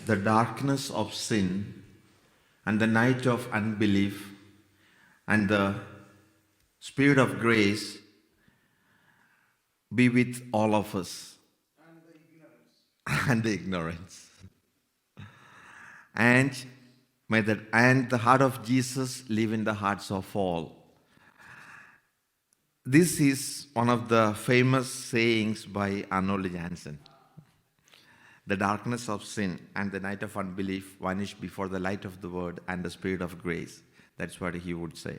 the darkness of sin and the night of unbelief and the spirit of grace be with all of us and the ignorance. And the heart of Jesus live in the hearts of all. This is one of the famous sayings by Arnold Jansen. The darkness of sin and the night of unbelief vanish before the light of the word and the spirit of grace. That's what he would say.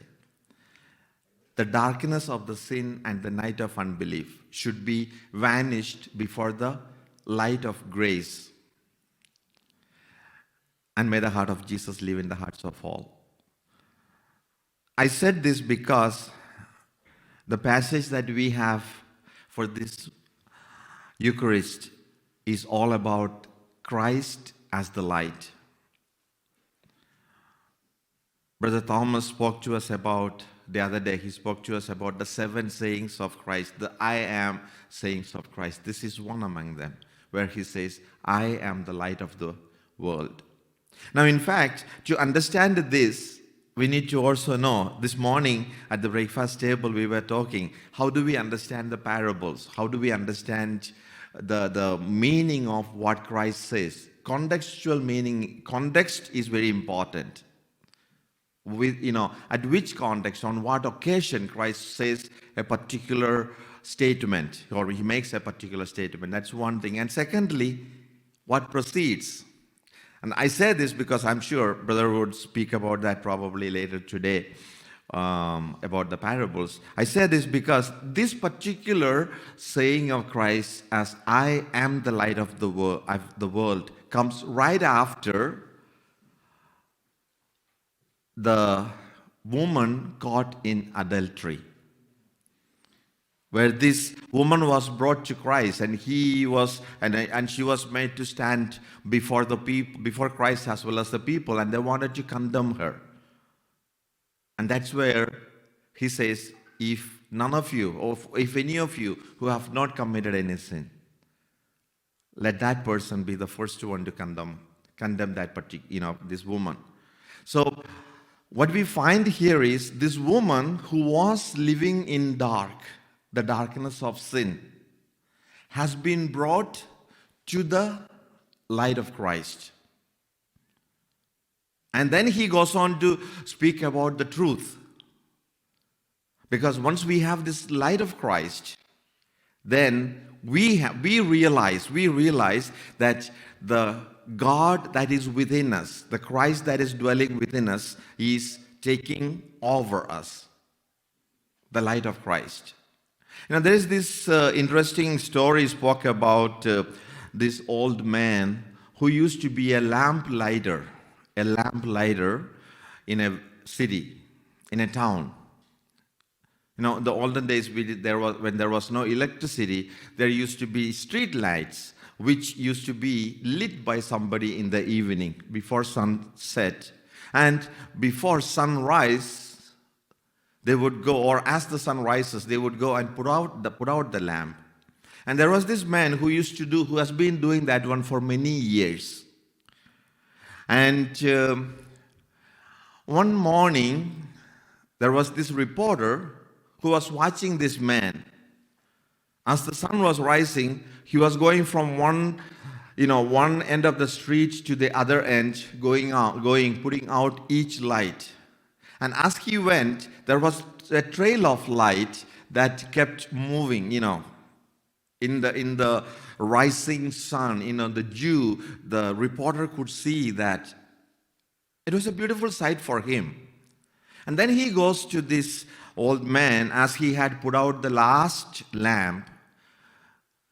The darkness of the sin and the night of unbelief should be vanished before the light of grace. And may the heart of Jesus live in the hearts of all. I said this because the passage that we have for this Eucharist is all about Christ as the light. Brother Thomas spoke to us about, the other day, he spoke to us about the 7 sayings of Christ, the I am sayings of Christ. This is one among them, where he says, I am the light of the world. Now, in fact, to understand this, we need to also know, this morning at the breakfast table we were talking, how do we understand the parables? How do we understand the meaning of what Christ says? Contextual meaning, context is very important. At which context, on what occasion Christ says a particular statement, or he makes a particular statement. That's one thing. And secondly, what proceeds. And I say this because I'm sure Brother would speak about that probably later today, about the parables. I say this because this particular saying of Christ, as I am the light of the world, comes right after the woman caught in adultery, where this woman was brought to Christ, and she was made to stand before the people, before Christ as well as the people, and they wanted to condemn her. And that's where he says, if none of you, or if any of you who have not committed any sin, let that person be the first one to condemn that particular, this woman. So what we find here is this woman who was living in the darkness of sin, has been brought to the light of Christ. And then he goes on to speak about the truth. Because once we have this light of Christ, then we realize that the God that is within us, the Christ that is dwelling within us, is taking over us. The light of Christ. There is this interesting story spoke about this old man who used to be a lamp lighter in a city, in a town. The olden days, when there was no electricity, there used to be street lights, which used to be lit by somebody in the evening before sunset. And before sunrise, they would go, or as the sun rises, they would go and put out the lamp. And there was this man who has been doing that one for many years. And one morning, there was this reporter who was watching this man. As the sun was rising, he was going from one end of the street to the other end, putting out each light. And as he went, there was a trail of light that kept moving, in the rising sun, the reporter could see that it was a beautiful sight for him. And then he goes to this old man, as he had put out the last lamp.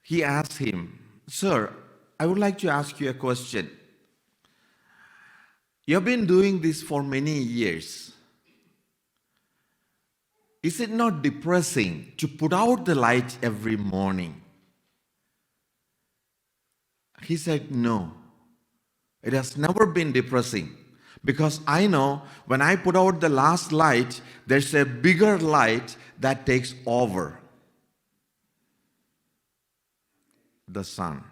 He asked him, "Sir, I would like to ask you a question. You've been doing this for many years. Is it not depressing to put out the light every morning?" He said, "No, it has never been depressing, because I know when I put out the last light, there's a bigger light that takes over, the sun."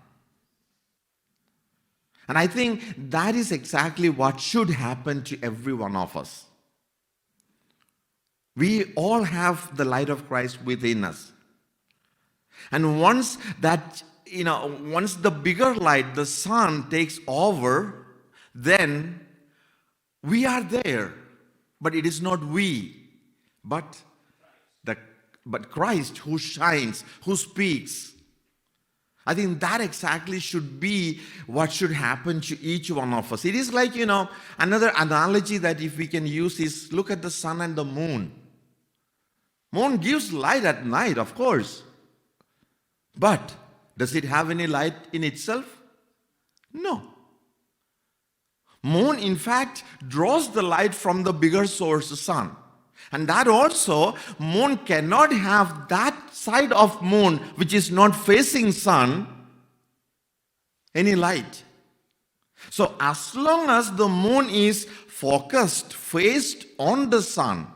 And I think that is exactly what should happen to every one of us. We all have the light of Christ within us. And once once the bigger light, the sun, takes over, then we are there. But it is not we, but Christ who shines, who speaks. I think that exactly should be what should happen to each one of us. It is like, another analogy that if we can use is look at the sun and the moon. Moon gives light at night, of course. But does it have any light in itself? No. Moon, in fact, draws the light from the bigger source, the sun. And that also, moon cannot have that side of moon which is not facing sun, any light. So as long as the moon is focused, faced on the sun,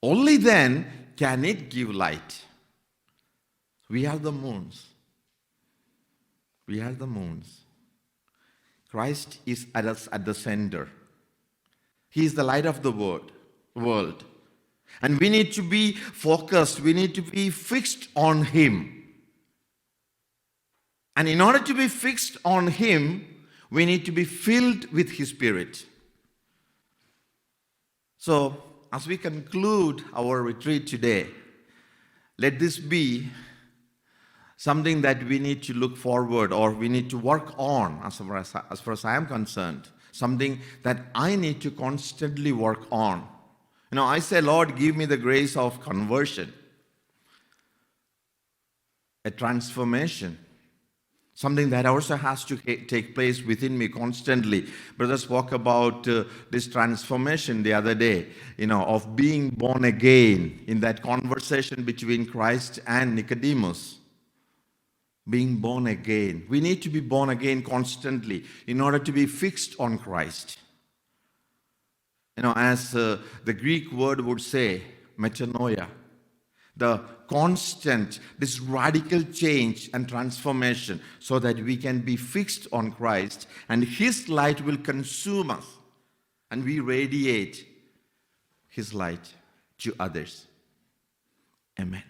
only then can it give light. We are the moons. We are the moons. Christ is at us at the center. He is the light of the world. And we need to be focused. We need to be fixed on Him. And in order to be fixed on Him, we need to be filled with His Spirit. So, as we conclude our retreat today, let this be something that we need to look forward or we need to work on as far as I am concerned. Something that I need to constantly work on. I say, Lord, give me the grace of conversion, a transformation, something that also has to take place within me constantly. Brother spoke about this transformation the other day, of being born again in that conversation between Christ and Nicodemus. Being born again. We need to be born again constantly in order to be fixed on Christ. As the Greek word would say, metanoia, the constant, this radical change and transformation so that we can be fixed on Christ and His light will consume us and we radiate His light to others. Amen.